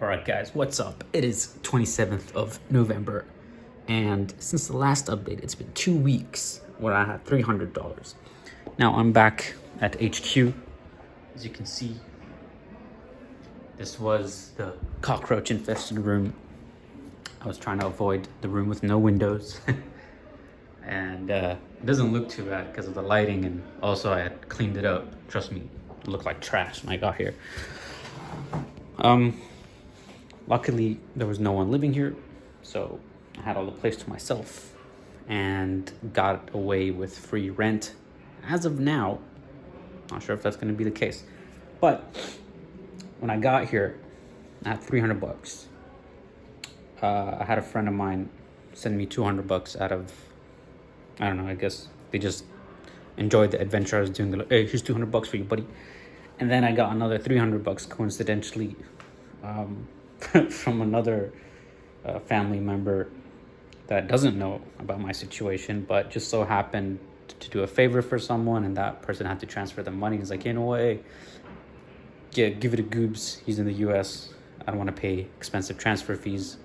All right, guys, what's up? It is 27th of November, and since the last update, it's been 2 weeks where I had $300. Now I'm back at HQ. As you can see, this was the cockroach-infested room. I was trying to avoid the room with no windows, and it doesn't look too bad because of the lighting, and also I had cleaned it up. Trust me, it looked like trash when I got here. Luckily, there was no one living here, so I had all the place to myself and got away with free rent. As of now, not sure if that's going to be the case, but when I got here, I had $300. I had a friend of mine send me $200 out of, I don't know, I guess they just enjoyed the adventure I was doing. They're like, hey, here's $200 for you, buddy. And then I got another $300 coincidentally from another family member that doesn't know about my situation, but just so happened to do a favor for someone, and that person had to transfer the money. He's like, you know what, hey, yeah, give it to Goobs. He's in the US. I don't want to pay expensive transfer fees.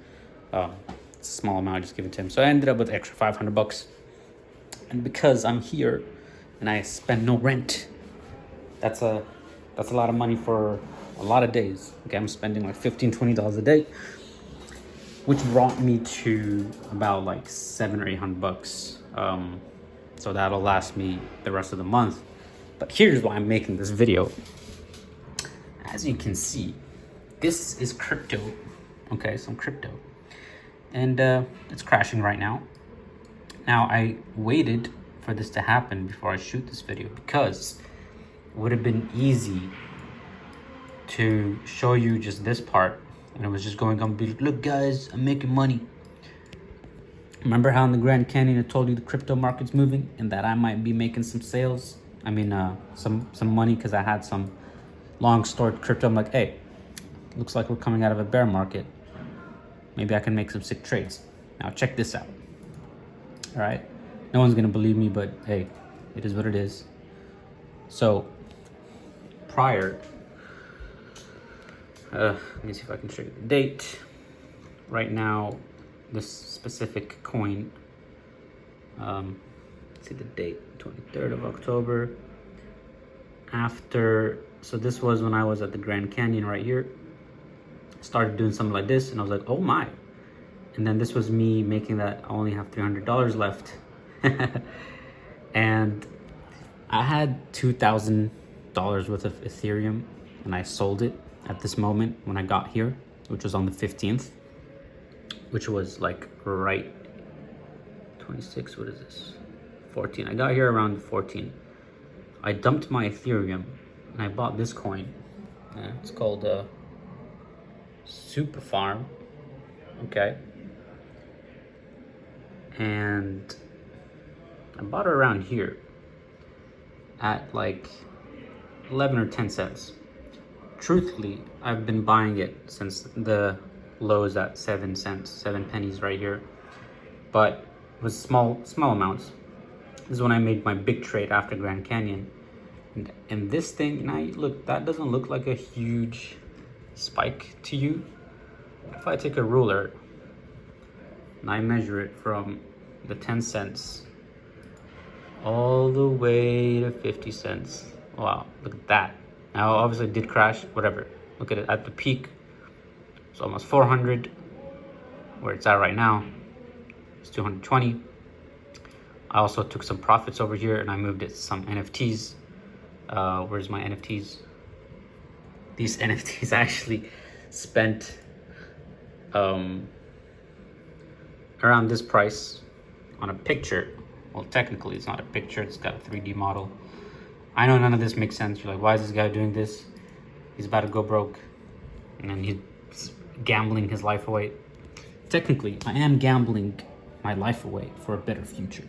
It's a small amount, just give it to him. So I ended up with extra $500. And because I'm here and I spend no rent, that's a lot of money for a lot of days. Okay, I'm spending like $15-20 a day, which brought me to about like $700 or $800. So that'll last me the rest of the month. But here's why I'm making this video. As you can see, this is crypto. Okay, some crypto, and it's crashing right now. Now I waited for this to happen before I shoot this video because it would have been easy to show you just this part, and it was just going on, be like, look guys, I'm making money. Remember how in the Grand Canyon I told you the crypto market's moving and that I might be making some sales? I mean, some money, because I had some long stored crypto. I'm like, hey, looks like we're coming out of a bear market. Maybe I can make some sick trades. Now check this out. All right, no one's gonna believe me, but hey, it is what it is. So prior, let me see if I can show you the date. Right now, this specific coin, let's see the date, 23rd of October. So this was when I was at the Grand Canyon right here. Started doing something like this, and I was like, oh my. And then this was me making that I only have $300 left. And I had $2,000 worth of Ethereum, and I sold it at this moment when I got here, which was on the 15th, which was like right 26, what is this, 14. I got here around 14. I dumped my Ethereum and I bought this coin. It's called Superfarm. Okay, and I bought it around here at like 11 or 10 cents. Truthfully, I've been buying it since the lows at 7 cents, 7 pennies right here, but it was small amounts. This is when I made my big trade after Grand Canyon. And this thing, now look, that doesn't look like a huge spike to you. If I take a ruler and I measure it from the 10 cents all the way to 50 cents. Wow, look at that. Now, obviously it did crash, whatever. Look at it at the peak. It's almost 400. Where it's at right now, it's 220. I also took some profits over here and I moved it to some NFTs. Where's my NFTs? These NFTs actually spent around this price on a picture. Well, technically it's not a picture, it's got a 3D model. I know none of this makes sense. You're like, why is this guy doing this? He's about to go broke, and then he's gambling his life away. Technically, I am gambling my life away for a better future.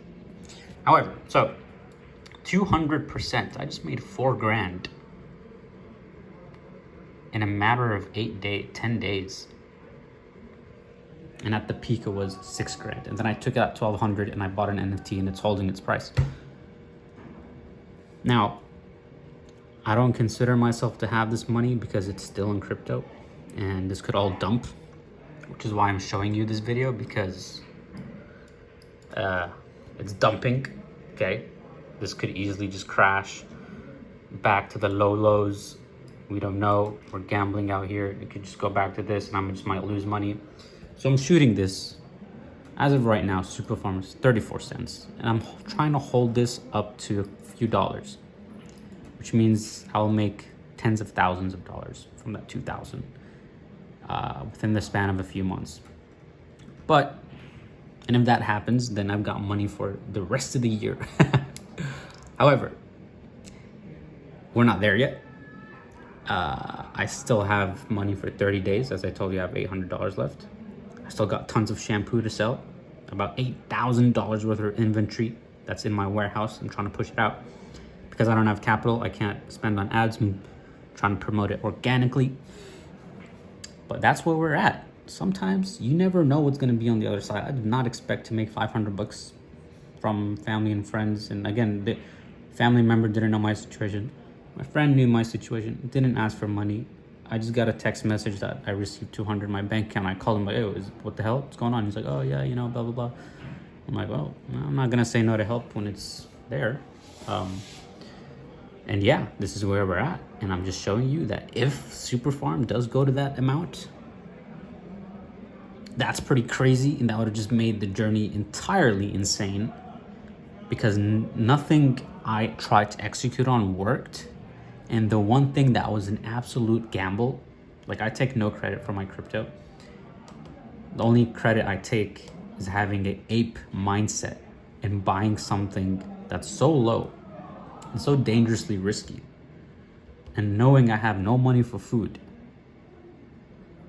However, so 200%, I just made $4,000 in a matter of 10 days. And at the peak it was $6,000. And then I took out 1,200 and I bought an NFT and it's holding its price. Now, I don't consider myself to have this money because it's still in crypto. and this could all dump, which is why I'm showing you this video, because it's dumping. Okay, this could easily just crash back to the low lows. We don't know. We're gambling out here. It could just go back to this, and I just might lose money. So I'm shooting this. As of right now, Superfarm is 34 cents, and I'm trying to hold this up to a few dollars, which means I'll make tens of thousands of dollars from that 2,000 within the span of a few months. And if that happens, then I've got money for the rest of the year. However, we're not there yet. I still have money for 30 days. As I told you, I have $800 left. I still got tons of shampoo to sell. About $8,000 worth of inventory that's in my warehouse. I'm trying to push it out. Because I don't have capital, I can't spend on ads. I'm trying to promote it organically. But that's where we're at. Sometimes you never know what's going to be on the other side. I did not expect to make $500 from family and friends. And again, the family member didn't know my situation. My friend knew my situation, didn't ask for money. I just got a text message that I received $200 in my bank account. I called him like, hey, what the hell? What's going on? He's like, oh yeah, blah, blah, blah. I'm like, well, I'm not going to say no to help when it's there. And yeah, this is where we're at. And I'm just showing you that if Superfarm does go to that amount, that's pretty crazy. And that would have just made the journey entirely insane, because nothing I tried to execute on worked. And the one thing that was an absolute gamble, like I take no credit for my crypto. The only credit I take is having an ape mindset and buying something that's so low and so dangerously risky, and knowing I have no money for food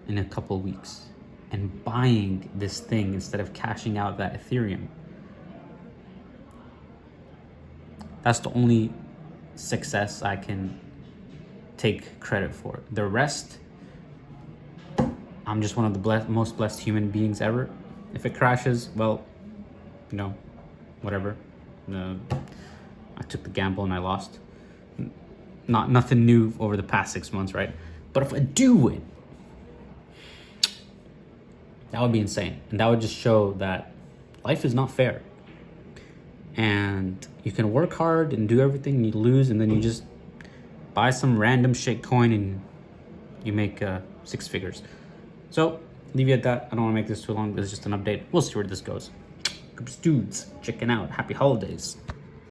in a couple of weeks, and buying this thing instead of cashing out that Ethereum. That's the only success I can take credit for. The rest, I'm just one of the most blessed human beings ever. If it crashes, well, whatever. I took the gamble and I lost. Nothing new over the past 6 months, right? But if I do win, that would be insane. And that would just show that life is not fair. And you can work hard and do everything, and you lose, and then you just buy some random shit coin and you make 6 figures. So leave you at that. I don't want to make this too long. This is just an update. We'll see where this goes. Dudes, checking out. Happy holidays.